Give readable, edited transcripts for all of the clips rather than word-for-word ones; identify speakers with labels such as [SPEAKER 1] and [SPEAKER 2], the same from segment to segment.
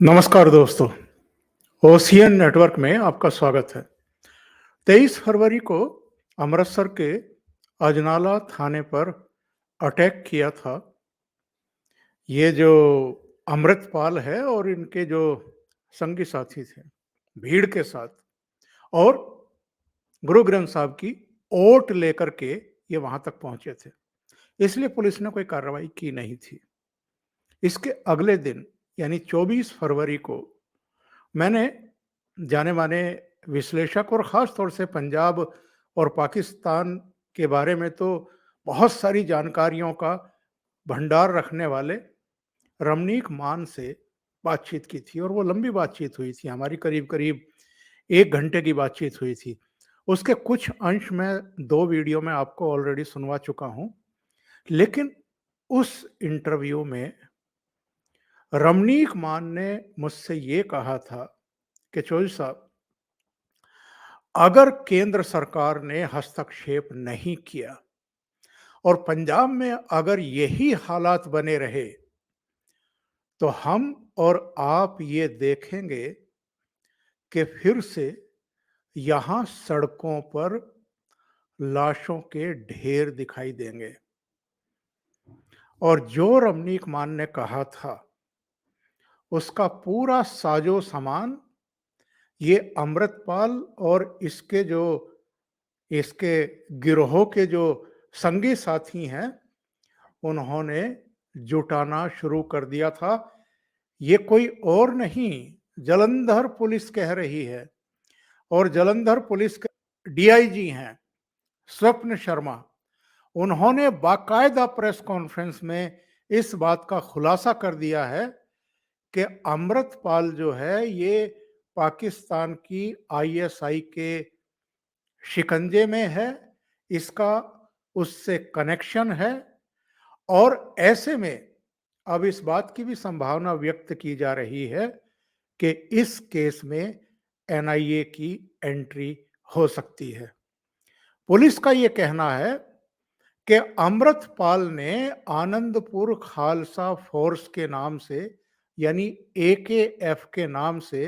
[SPEAKER 1] नमस्कार दोस्तों, ocean network में आपका स्वागत है। 23 फरवरी को अमृतसर के अजनाला थाने पर अटैक किया था। ये जो अमृतपाल है और इनके जो संगी साथी थे, भीड़ के साथ, और गुरु ग्रंथ साहब की ओट लेकर के ये वहां तक पहुंचे थे। इसलिए पुलिस ने कोई कार्रवाई की नहीं थी। इसके अगले दिन यानी 24 फरवरी को मैंने जाने माने विश्लेषक और ख़ास तौर से पंजाब और पाकिस्तान के बारे में तो बहुत सारी जानकारियों का भंडार रखने वाले रमनीक मान से बातचीत की थी, और वो लंबी बातचीत हुई थी। हमारी करीब करीब 1 घंटे की बातचीत हुई थी। उसके कुछ अंश मैं 2 वीडियो में आपको ऑलरेडी सुनवा चुका हूँ। लेकिन उस इंटरव्यू में रमनीक मान ने मुझसे ये कहा था कि चौधरी साहब, अगर केंद्र सरकार ने हस्तक्षेप नहीं किया और पंजाब में अगर यही हालात बने रहे तो हम और आप ये देखेंगे कि फिर से यहां सड़कों पर लाशों के ढेर दिखाई देंगे। और जो रमनीक मान ने कहा था उसका पूरा साजो सामान ये अमृतपाल और इसके गिरोह के जो संगी साथी हैं उन्होंने जुटाना शुरू कर दिया था। ये कोई और नहीं, जालंधर पुलिस कह रही है, और जालंधर पुलिस के डीआईजी हैं स्वप्न शर्मा। उन्होंने बाकायदा प्रेस कॉन्फ्रेंस में इस बात का खुलासा कर दिया है कि अमृतपाल जो है ये पाकिस्तान की आईएसआई के शिकंजे में है, इसका उससे कनेक्शन है। और ऐसे में अब इस बात की भी संभावना व्यक्त की जा रही है कि इस केस में एनआईए की एंट्री हो सकती है। पुलिस का यह कहना है कि अमृतपाल ने आनंदपुर खालसा फोर्स के नाम से यानी एकेएफ के नाम से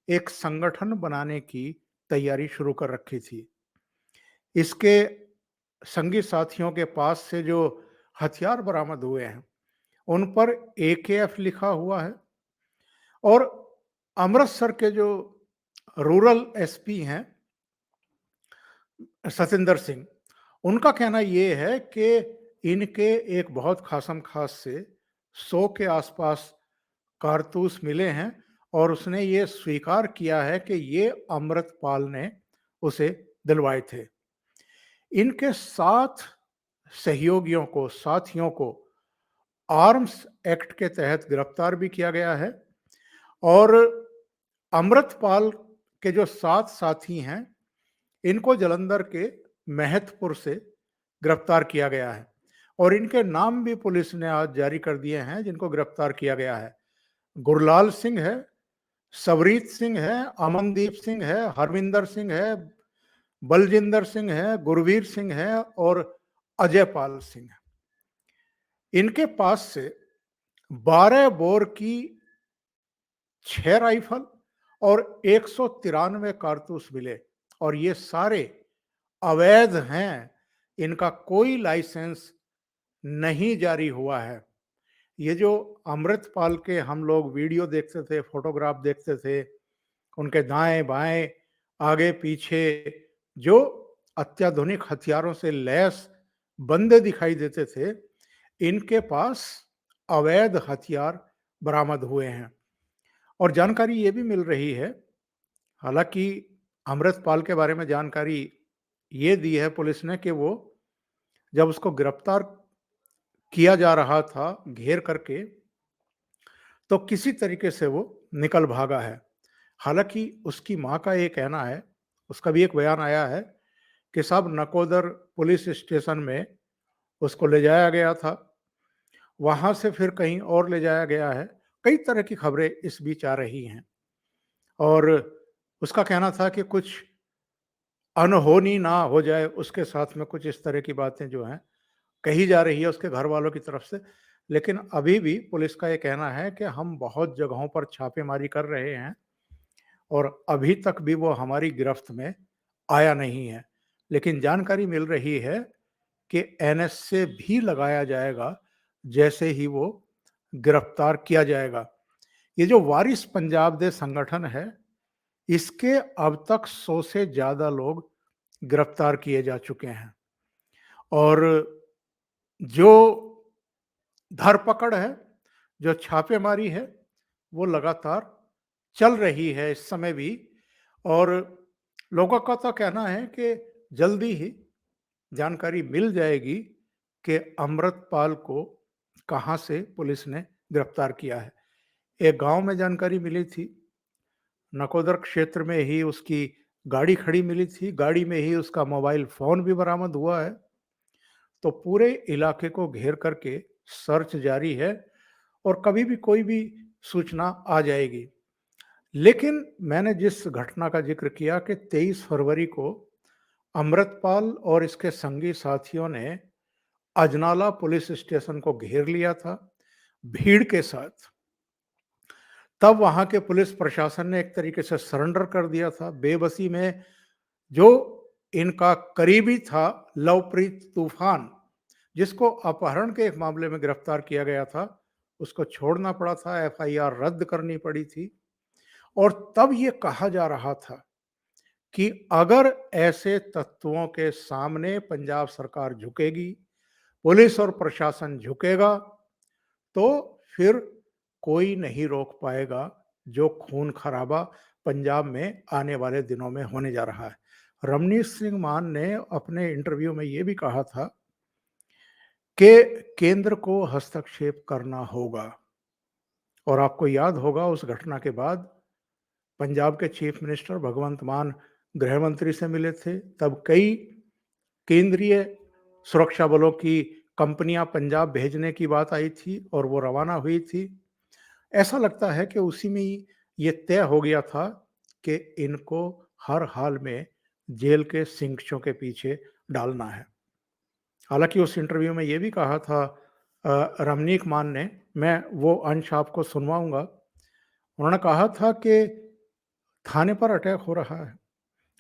[SPEAKER 1] एक संगठन बनाने की तैयारी शुरू कर रखी थी। इसके संगी साथियों के पास से जो हथियार बरामद हुए हैं उन पर एकेएफ लिखा हुआ है। और अमृतसर के जो रूरल एसपी हैं सतिंदर सिंह, उनका कहना ये है कि इनके एक बहुत खासम खास से 100 के आसपास कारतूस मिले हैं, और उसने ये स्वीकार किया है कि ये अमृतपाल ने उसे दिलवाए थे। इनके 7 सहयोगियों को, साथियों को आर्म्स एक्ट के तहत गिरफ्तार भी किया गया है। और अमृतपाल के जो 7 साथी हैं इनको जालंधर के महतपुर से गिरफ्तार किया गया है, और इनके नाम भी पुलिस ने आज जारी कर दिए हैं जिनको गिरफ्तार किया गया है। गुरलाल सिंह है, सवरीत सिंह है, अमनदीप सिंह है, हरविंदर सिंह है, बलजिंदर सिंह है, गुरवीर सिंह है और अजयपाल सिंह है। इनके पास से 12 बोर की 6 राइफल और 193 कारतूस मिले, और ये सारे अवैध हैं, इनका कोई लाइसेंस नहीं जारी हुआ है। ये जो अमृतपाल के हम लोग वीडियो देखते थे, फोटोग्राफ देखते थे, उनके दाएं बाएं आगे पीछे जो अत्याधुनिक हथियारों से लैस बंदे दिखाई देते थे, इनके पास अवैध हथियार बरामद हुए हैं। और जानकारी ये भी मिल रही है, हालांकि अमृतपाल के बारे में जानकारी ये दी है पुलिस ने कि वो जब उसको गिरफ्तार किया जा रहा था घेर करके, तो किसी तरीके से वो निकल भागा है। हालांकि उसकी मां का ये कहना है, उसका भी एक बयान आया है कि साहब नकोदर पुलिस स्टेशन में उसको ले जाया गया था, वहां से फिर कहीं और ले जाया गया है। कई तरह की खबरें इस बीच आ रही हैं, और उसका कहना था कि कुछ अनहोनी ना हो जाए उसके साथ में, कुछ इस तरह की बातें जो हैं कही जा रही है उसके घर वालों की तरफ से। लेकिन अभी भी पुलिस का ये कहना है कि हम बहुत जगहों पर छापेमारी कर रहे हैं और अभी तक भी वो हमारी गिरफ्त में आया नहीं है। लेकिन जानकारी मिल रही है कि एनएसए भी लगाया जाएगा, जैसे ही वो गिरफ्तार किया जाएगा। ये जो वारिस पंजाब दे संगठन है, इसके अब तक 100 से ज़्यादा लोग गिरफ्तार किए जा चुके हैं और जो धरपकड़ है, जो छापेमारी है, वो लगातार चल रही है इस समय भी और लोगों का तो कहना है कि जल्दी ही जानकारी मिल जाएगी कि अमृतपाल को कहाँ से पुलिस ने गिरफ्तार किया है। एक गांव में जानकारी मिली थी, नकोदर क्षेत्र में ही उसकी गाड़ी खड़ी मिली थी, गाड़ी में ही उसका मोबाइल फ़ोन भी बरामद हुआ है। तो पूरे इलाके को घेर करके सर्च जारी है और कभी भी कोई भी सूचना आ जाएगी। लेकिन मैंने जिस घटना का ज़िक्र किया कि 23 फरवरी को अमृतपाल और इसके संगी साथियों ने अजनाला पुलिस स्टेशन को घेर लिया था, भीड़ के साथ। तब वहाँ के पुलिस प्रशासन ने एक तरीके से सरेंडर कर दिया था। बेबसी में जो इनका करीबी था लवप्रीत तूफान, जिसको अपहरण के एक मामले में गिरफ्तार किया गया था, उसको छोड़ना पड़ा था, एफआईआर रद्द करनी पड़ी थी और तब ये कहा जा रहा था कि अगर ऐसे तत्वों के सामने पंजाब सरकार झुकेगी, पुलिस और प्रशासन झुकेगा, तो फिर कोई नहीं रोक पाएगा जो खून खराबा पंजाब में आने वाले दिनों में होने जा रहा है। रमनीक सिंह मान ने अपने इंटरव्यू में ये भी कहा था कि केंद्र को हस्तक्षेप करना होगा और आपको याद होगा उस घटना के बाद पंजाब के चीफ मिनिस्टर भगवंत मान गृह मंत्री से मिले थे। तब कई केंद्रीय सुरक्षा बलों की कंपनियां पंजाब भेजने की बात आई थी और वो रवाना हुई थी। ऐसा लगता है कि उसी में ही ये तय हो गया था कि इनको हर हाल में जेल के सिंकचों के पीछे डालना है। हालांकि उस इंटरव्यू में ये भी कहा था रमनीक मान ने, मैं वो अंश आपको सुनवाऊंगा। उन्होंने कहा था कि थाने पर अटैक हो रहा है,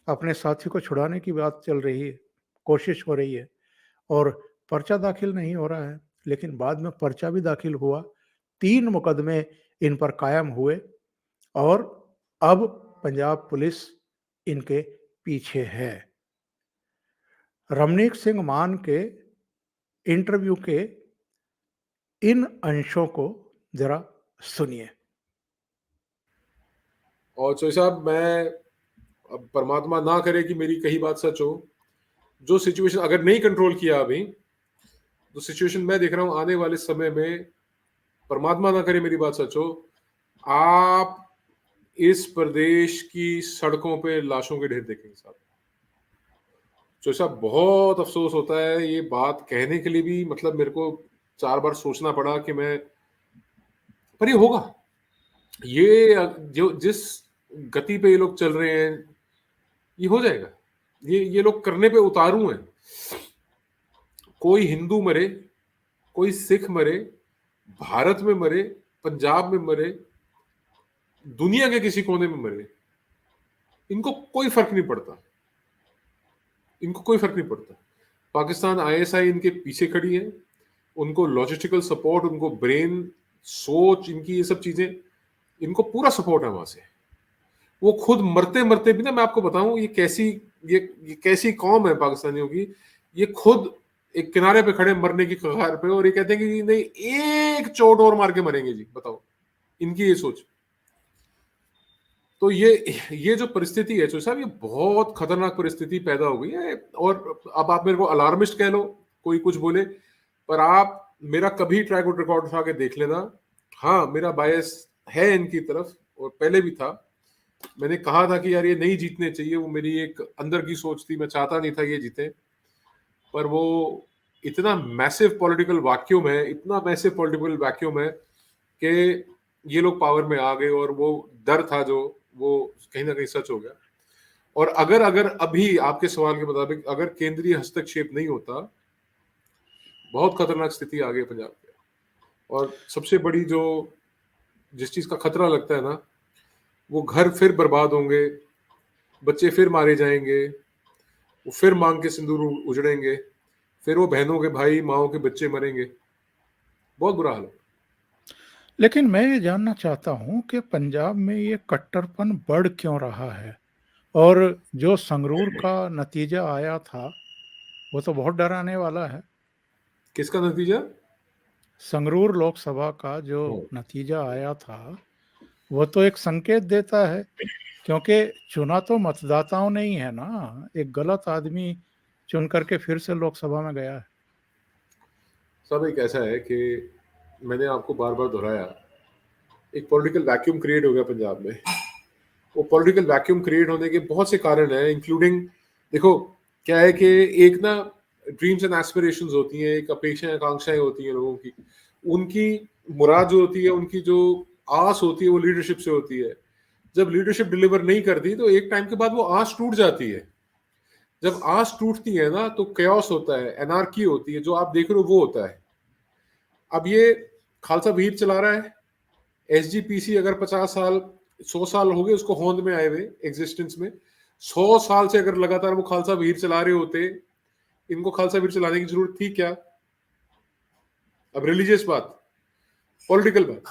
[SPEAKER 1] अपने साथी को छुड़ाने की बात चल रही है, कोशिश हो रही है और पर्चा दाखिल नहीं हो रहा है, लेकिन बाद में पर्चा भी दाखिल हुआ। 3 मुकदमे इन पर कायम हुए और अब पंजाब पुलिस इनके पीछे है। रमनीक सिंह मान के इंटरव्यू के इन अंशों को जरा सुनिए।
[SPEAKER 2] और चौधरी साहब, मैं अब परमात्मा ना करे कि मेरी कही बात सच हो, जो सिचुएशन अगर नहीं कंट्रोल किया अभी, तो सिचुएशन मैं देख रहा हूं आने वाले समय में, परमात्मा ना करे मेरी बात सच हो, आप इस प्रदेश की सड़कों पे लाशों के ढेर देखेंगे साहब। चौधरी साहब, बहुत अफसोस होता है ये बात कहने के लिए भी, मतलब मेरे को 4 बार सोचना पड़ा कि मैं, पर ये होगा। ये जो जिस गति पे ये लोग चल रहे हैं, ये हो जाएगा। ये लोग करने पे उतारू हैं। कोई हिंदू मरे, कोई सिख मरे, भारत में मरे, पंजाब में मरे, दुनिया के किसी कोने में मरे, इनको कोई फर्क नहीं पड़ता। इनको कोई फर्क नहीं पड़ता। पाकिस्तान आईएसआई इनके पीछे खड़ी है, उनको लॉजिस्टिकल सपोर्ट, उनको ब्रेन, सोच, इनकी ये सब चीजें, इनको पूरा सपोर्ट है वहां से। वो खुद मरते मरते भी ना, मैं आपको बताऊं ये कैसी कौम है पाकिस्तानियों की। ये खुद एक किनारे पे खड़े मरने की कगार पे, और ये कहते हैं कि नहीं, एक चोट और मार के मरेंगे जी। बताओ, इनकी ये सोच। तो ये जो परिस्थिति है साहब, ये बहुत खतरनाक परिस्थिति पैदा हो गई है। और अब आप मेरे को अलार्मिस्ट कह लो, कोई कुछ बोले, पर आप मेरा कभी ट्रैक रिकॉर्ड उठा के देख लेना। हाँ, मेरा बायस है इनकी तरफ, और पहले भी था। मैंने कहा था कि यार ये नहीं जीतने चाहिए, वो मेरी एक अंदर की सोच थी, मैं चाहता नहीं था ये जीते। पर वो इतना मैसिव पॉलिटिकल वैक्यूम है, इतना मैसिव पॉलिटिकल वैक्यूम है कि ये लोग पावर में आ गए, और वो डर था जो, वो कहीं ना कहीं सच हो गया। और अगर अगर अभी आपके सवाल के मुताबिक अगर केंद्रीय हस्तक्षेप नहीं होता, बहुत खतरनाक स्थिति आ गई पंजाब के। और सबसे बड़ी जो जिस चीज का खतरा लगता है ना, वो घर फिर बर्बाद होंगे, बच्चे फिर मारे जाएंगे, वो फिर मांग के सिंदूर उजड़ेंगे, फिर वो बहनों के भाई माओ के बच्चे मरेंगे। बहुत बुरा हाल है।
[SPEAKER 1] लेकिन मैं ये जानना चाहता हूँ कि पंजाब में ये कट्टरपन बढ़ क्यों रहा है? और जो संगरूर का नतीजा आया था, वो तो बहुत डराने वाला है।
[SPEAKER 2] किसका नतीजा?
[SPEAKER 1] संगरूर लोकसभा का जो
[SPEAKER 2] हाँ।
[SPEAKER 1] नतीजा आया था, वो तो एक संकेत देता है, क्योंकि चुना तो मतदाताओं ने ही है ना, एक गलत आदमी चुन करके फिर से लोकसभा में गया है।
[SPEAKER 2] सब एक ऐसा है कि मैंने आपको बार बार दोहराया, एक पॉलिटिकल वैक्यूम क्रिएट हो गया पंजाब में। वो पॉलिटिकल वैक्यूम क्रिएट होने के बहुत से कारण हैं, इंक्लूडिंग, देखो क्या है कि एक ना ड्रीम्स एंड एस्पिरेशंस होती हैं, एक अपेक्षाएं आकांक्षाएं होती हैं लोगों की, उनकी मुराद जो होती है, उनकी जो आस होती है वो लीडरशिप से होती है। जब लीडरशिप डिलीवर नहीं करती तो एक टाइम के बाद वो आस टूट जाती है। जब आस टूटती है ना तो कैओस होता है, एनार्की होती है, जो आप देख रहे हो वो होता है। अब ये खालसा भीड़ चला रहा है, एसजीपीसी अगर 50 साल 100 साल हो गए उसको होंद में आए हुए एग्जिस्टेंस में, 100 साल से अगर लगातार वो खालसा भीड़ चला रहे होते, इनको खालसा भीड़ चलाने की जरूरत थी क्या? अब रिलीजियस बात, पॉलिटिकल बात,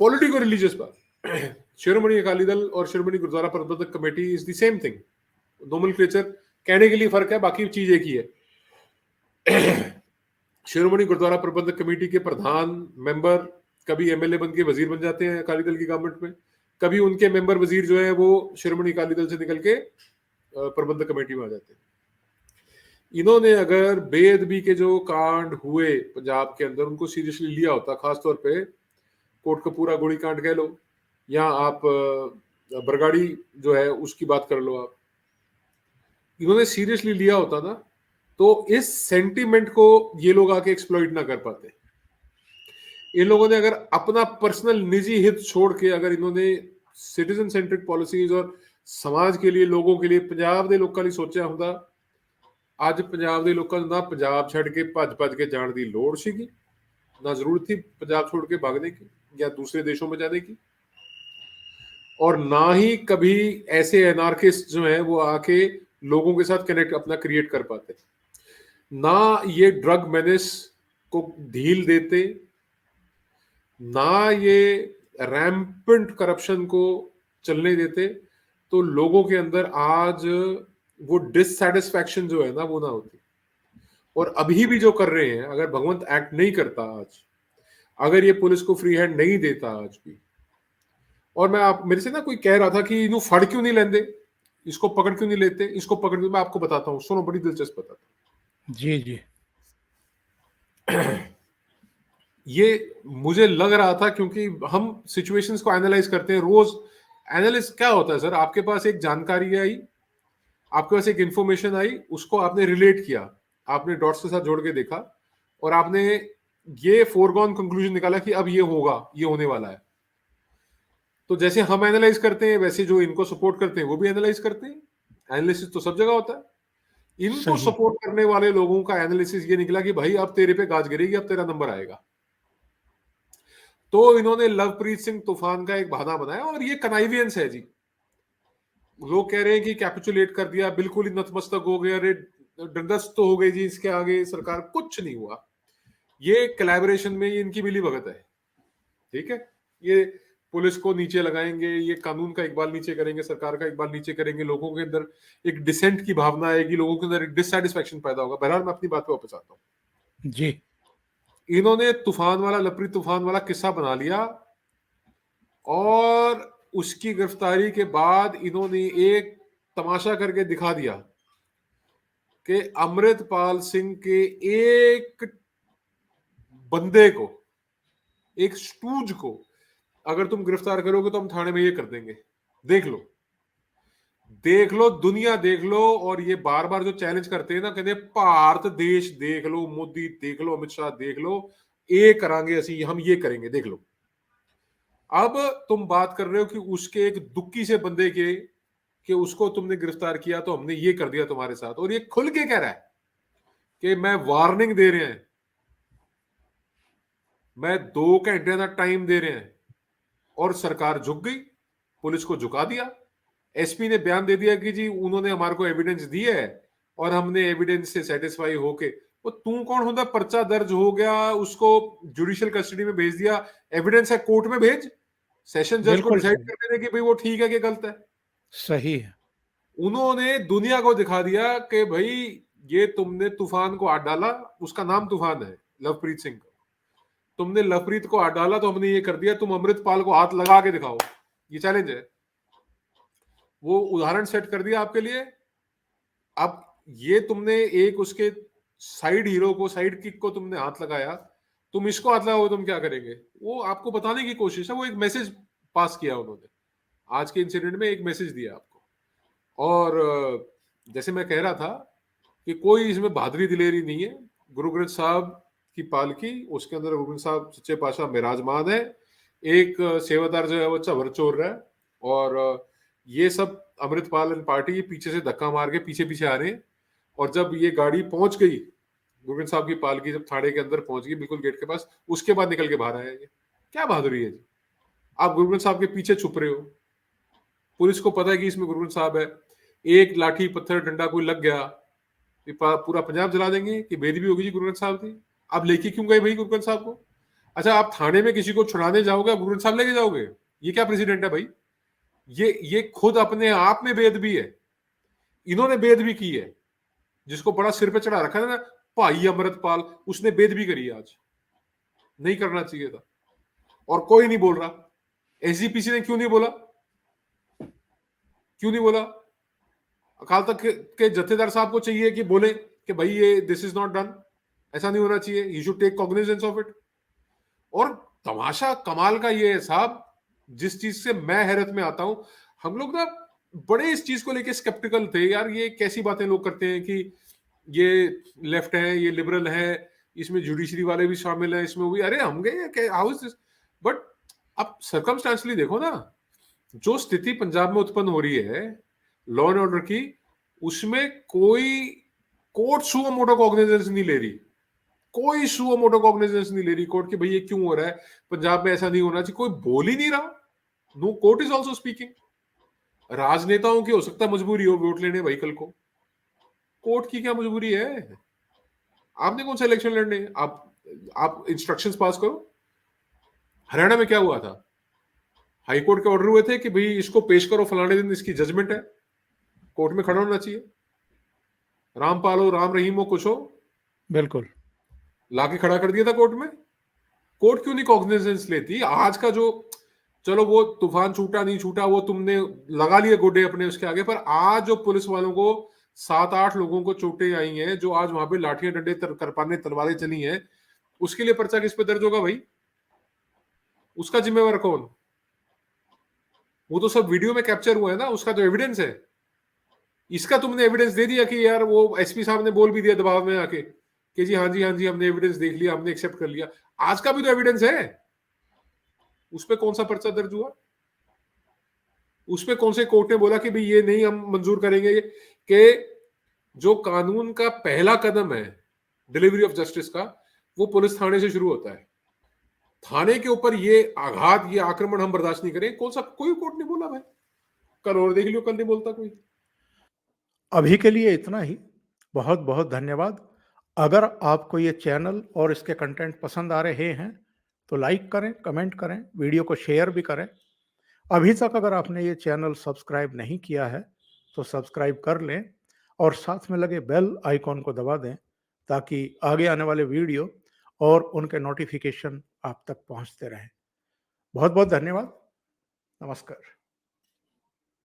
[SPEAKER 2] पॉलिटिको रिलीजियस बात, शिरोमणि अकाली दल और शिरोमणि गुरुद्वारा प्रबंधक committee is the same thing. Nomenclature कहने के लिए फर्क है, बाकी चीज एक ही है। शिरोमणि गुरुद्वारा प्रबंधक कमेटी के प्रधान मेंबर कभी एमएलए बन के वजीर बन जाते हैं अकाली दल की गवर्नमेंट में, कभी उनके मेंबर वजीर जो है वो शिरोमणि अकाली दल से निकल के प्रबंधक कमेटी में आ जाते हैं। इन्होंने अगर बेअदबी के जो कांड हुए पंजाब के अंदर उनको सीरियसली लिया होता, खासतौर पे कोट कपूरा गोली कांड कह लो, या आप बरगाड़ी जो है उसकी बात कर लो, आप इन्होंने सीरियसली लिया होता ना, तो इस सेंटीमेंट को ये लोग आके एक्सप्लॉइट ना कर पाते। इन लोगों ने अगर अपना पर्सनल निजी हित छोड़ के अगर इन्होंने सिटीजन सेंट्रिक पॉलिसीज और समाज के लिए, लोगों के लिए, पंजाब ਦੇ ਲੋਕਾਂ ਲਈ ਸੋਚਿਆ ਹੁੰਦਾ, ਅੱਜ ਪੰਜਾਬ ਦੇ ਲੋਕਾਂ ਨੂੰ ਨਾ ਪੰਜਾਬ ਛੱਡ ਕੇ ਭੱਜ के जाने की लोड़ ਸੀਗੀ, ना जरूरत थी पंजाब छोड़ के भागने की या दूसरे देशों में जाने की, और ना ही कभी ऐसे एनार्किस्ट जो हैं वो आके लोगों के साथ कनेक्ट अपना क्रिएट कर पाते, ना ये ड्रग मेनेस को ढील देते, ना ये रैम्पेंट करप्शन को चलने देते, तो लोगों के अंदर आज वो डिससैटिस्फैक्शन जो है ना वो ना होती। और अभी भी जो कर रहे हैं, अगर भगवंत एक्ट नहीं करता आज, अगर ये पुलिस को फ्री हैंड नहीं देता आज भी, और मैं आप मेरे से ना कोई कह रहा था कि इन्हों फड़ क्यों नहीं लेंदे, इसको पकड़ क्यों नहीं लेते, इसको पकड़ क्यों, मैं आपको बताता हूँ, सुनो, बड़ी दिलचस्प बताता हूँ।
[SPEAKER 1] जी जी।
[SPEAKER 2] ये मुझे लग रहा था, क्योंकि हम सिचुएशंस को एनालाइज करते हैं रोज। एनालिस क्या होता है सर, आपके पास एक जानकारी आई, आपके पास एक इंफॉर्मेशन आई, उसको आपने रिलेट किया, आपने डॉट्स के साथ जोड़ के देखा, और आपने ये फोरगॉन कंक्लूजन निकाला कि अब ये होगा, ये होने वाला है। तो जैसे हम एनालाइज करते हैं, वैसे जो इनको सपोर्ट करते हैं वो भी एनालाइज करते हैं। एनालिसिस तो सब जगह होता है। इनको
[SPEAKER 1] सही।
[SPEAKER 2] सपोर्ट करने वाले लोगों का एनालिसिस ये निकला कि भाई अब तेरे पे गाज गिरेगी, अब तेरा नंबर आएगा। तो इन्होंने लवप्रीत सिंह तूफान का एक बहाना बनाया, और ये कनाइवियंस है जी। लोग कह रहे हैं कि कैपिचुलेट कर दिया, बिल्कुल ही नतमस्तक हो गया, अरे डंडस तो हो गई जी, इसके आगे सरकार, कुछ नहीं हुआ। ये कोलैबोरेशन में ये इनकी मिली भगत है, ठीक है। ये पुलिस को नीचे लगाएंगे, ये कानून का इकबाल नीचे करेंगे, सरकार का इकबाल नीचे करेंगे, लोगों के अंदर एक डिसेंट की भावना आएगी, लोगों के अंदर एक डिससैटिस्फैक्शन पैदा होगा। बहरहाल मैं अपनी बात पे वापस आता हूँ।
[SPEAKER 1] जी।
[SPEAKER 2] इन्होंने तूफान वाला, लवप्रीत तूफान वाला किस्सा बना लिया, और उसकी गिरफ्तारी के बाद इन्होंने एक तमाशा करके दिखा दिया कि अमृतपाल सिंह के एक बंदे को, एक स्टूज को अगर तुम गिरफ्तार करोगे तो हम थाने में ये कर देंगे। देख लो, देख लो, दुनिया देख लो। और ये बार बार जो चैलेंज करते हैं ना, कहते भारत देश देख लो, मोदी देख लो, अमित शाह देख लो, ये करांगे असी, हम ये करेंगे, देख लो। अब तुम बात कर रहे हो कि उसके एक दुक्की से बंदे के, कि उसको तुमने गिरफ्तार किया तो हमने ये कर दिया तुम्हारे साथ, और ये खुल के कह रहा है कि मैं वार्निंग दे रहे हैं, मैं 2 घंटे का टाइम दे रहे हैं और सरकार झुक गई, पुलिस को झुका दिया। एसपी ने बयान दे दिया कि जी उन्होंने हमारे को एविडेंस दी है और हमने एविडेंस से सेटिस्फाई होके, वो तू कौन होता, पर्चा दर्ज हो गया, उसको जुडिशियल कस्टडी में भेज दिया, एविडेंस है कोर्ट में भेज, सेशन जज को
[SPEAKER 1] बिल्कुल
[SPEAKER 2] डिसाइड
[SPEAKER 1] सही,
[SPEAKER 2] करने दे कि भाई वो ठीक है कि गलत है।
[SPEAKER 1] सही है।
[SPEAKER 2] उन्होंने दुनिया को दिखा दिया कि भाई ये तुमने तूफान को हाथ डाला, उसका नाम तूफान है, लवप्रीत सिंह का। तुमने लवप्रीत को हाथ डाला तो हमने ये कर दिया, तुम अमृतपाल को हाथ लगा के दिखाओ, ये चैलेंज है। वो उदाहरण सेट कर दिया आपके लिए। अब ये तुमने एक उसके साइड हीरो को, साइड किक को तुमने हाथ लगाया, तुम इसको हाथ लगाओ, तुम क्या करेंगे? वो आपको बताने की कोशिश है, वो एक मैसेज पास किया उन्होंने, आज के इंसिडेंट में एक मैसेज दिया आपको। और जैसे मैं कह रहा था कि कोई इसमें बहादुरी दिलेरी नहीं है। गुरु ग्रंथ साहब की पालकी, उसके अंदर गुरु ग्रंथ साहब सच्चे पातशाह विराजमान है। एक सेवादार जो है वो चवर चोर रहा है, और ये सब अमृतपाल एंड पार्टी पीछे से धक्का मार के पीछे पीछे आ रहे हैं। और जब ये गाड़ी पहुंच गई, गुरु ग्रंथ साहब की पालकी जब थाने के अंदर पहुंच गई, बिल्कुल गेट के पास, उसके बाद निकल के बाहर आया। ये क्या बहादुरी है जी? आप गुरु ग्रंथ साहब के पीछे छुप रहे हो, पुलिस को पता है कि इसमें गुरु ग्रंथ साहब है, एक लाठी पत्थर डंडा कोई लग गया, पूरा पंजाब जला देंगे कि बेदबी होगी जी गुरु ग्रंथ साहब की। आप लेके क्यों गए भाई गुरु ग्रंथ साहब को? अच्छा, आप थाने में किसी को छुड़ाने जाओगे, गुरु ग्रंथ साहब लेके जाओगे? ये क्या प्रेसिडेंट है भाई? ये खुद अपने आप में बेदबी है। इन्होंने बेदबी की है, जिसको बड़ा सिर पे चढ़ा रखा है ना भाई अमृतपाल, उसने बेदबी करी है आज। नहीं करना चाहिए था, और कोई नहीं बोल रहा। एसजीपीसी ने क्यों नहीं बोला? क्यों नहीं बोला? अकाल तख्त के जत्थेदार साहब को चाहिए कि बोले कि भाई ये दिस इज नॉट डन, ऐसा नहीं होना चाहिए, you should take cognizance of it. और तमाशा कमाल का ये है साहब, जिस चीज से मैं हैरत में आता हूं, हम लोग ना बड़े इस चीज को लेके स्केप्टिकल थे यार, ये कैसी बातें लोग करते हैं कि ये लेफ्ट है, ये लिबरल है, इसमें जुडिशरी वाले भी शामिल हैं, इसमें वो भी। अरे हम गए हाउ इज दिस? बट अब सर्कमस्टेंशियली देखो ना, जो स्थिति पंजाब में उत्पन्न हो रही है लॉ एंड ऑर्डर की, उसमें कोई कोर्ट सुओ मोटो कॉग्निजेंस नहीं ले रही, कोई सुओ मोटो कॉग्निजेंस नहीं ले रही कोर्ट की, भाई ये क्यों हो रहा है, पंजाब में ऐसा नहीं होना चाहिए, कोई बोल ही नहीं रहा। No court is also speaking. राजनेताओं की हो सकता है मजबूरी हो वोट लेने भाई कल को, कोर्ट की क्या मजबूरी है? आपने कौन सा इलेक्शन लड़ने? आप इंस्ट्रक्शंस पास करो। हरियाणा में क्या हुआ था? हाईकोर्ट के ऑर्डर हुए थे कि भाई इसको पेश करो फलाने दिन, इसकी जजमेंट है, कोर्ट में खड़ा होना चाहिए। रामपाल हो, राम रहीम हो, कुछ हो,
[SPEAKER 1] बिल्कुल
[SPEAKER 2] लाके खड़ा कर दिया था कोर्ट में। कोर्ट क्यों नहीं कॉग्निजेंस लेती? आज का जो, चलो वो तूफान छूटा नहीं छूटा वो तुमने लगा लिए गोडे अपने उसके आगे, पर आज जो पुलिस वालों को 7-8 लोगों को चोटें आई हैं, जो आज वहां पे लाठियां डंडे करपाने तलवारें चली हैं, उसके लिए पर्चा किस पे दर्ज होगा भाई? उसका जिम्मेवार कौन? वो तो सब वीडियो में कैप्चर हुआ है ना, उसका तो एविडेंस है। इसका तुमने एविडेंस दे दिया कि यार, वो एसपी साहब ने बोल भी दिया दबाव में आके कि जी हाँ जी हाँ जी हमने एविडेंस देख लिया, हमने एक्सेप्ट कर लिया। आज का भी तो एविडेंस है, उस पर कौन सा पर्चा दर्ज हुआ? उस पर कौन से कोर्ट ने बोला कि भाई ये नहीं हम मंजूर करेंगे? कि जो कानून का पहला कदम है डिलीवरी ऑफ जस्टिस का, वो पुलिस थाने से शुरू होता है। थाने के ऊपर ये आघात, ये आक्रमण हम बर्दाश्त नहीं करें। कौन सा कोई कोर्ट नहीं बोला भाई? कल और देख लियो, कल नहीं बोलता कोई।
[SPEAKER 1] अभी के लिए इतना ही। बहुत बहुत धन्यवाद। अगर आपको ये चैनल और इसके कंटेंट पसंद आ रहे हैं तो लाइक करें, कमेंट करें, वीडियो को शेयर भी करें। अभी तक अगर आपने ये चैनल सब्सक्राइब नहीं किया है तो सब्सक्राइब कर लें और साथ में लगे बेल आइकॉन को दबा दें, ताकि आगे आने वाले वीडियो और उनके नोटिफिकेशन आप तक पहुंचते रहें। बहुत बहुत धन्यवाद। नमस्कार।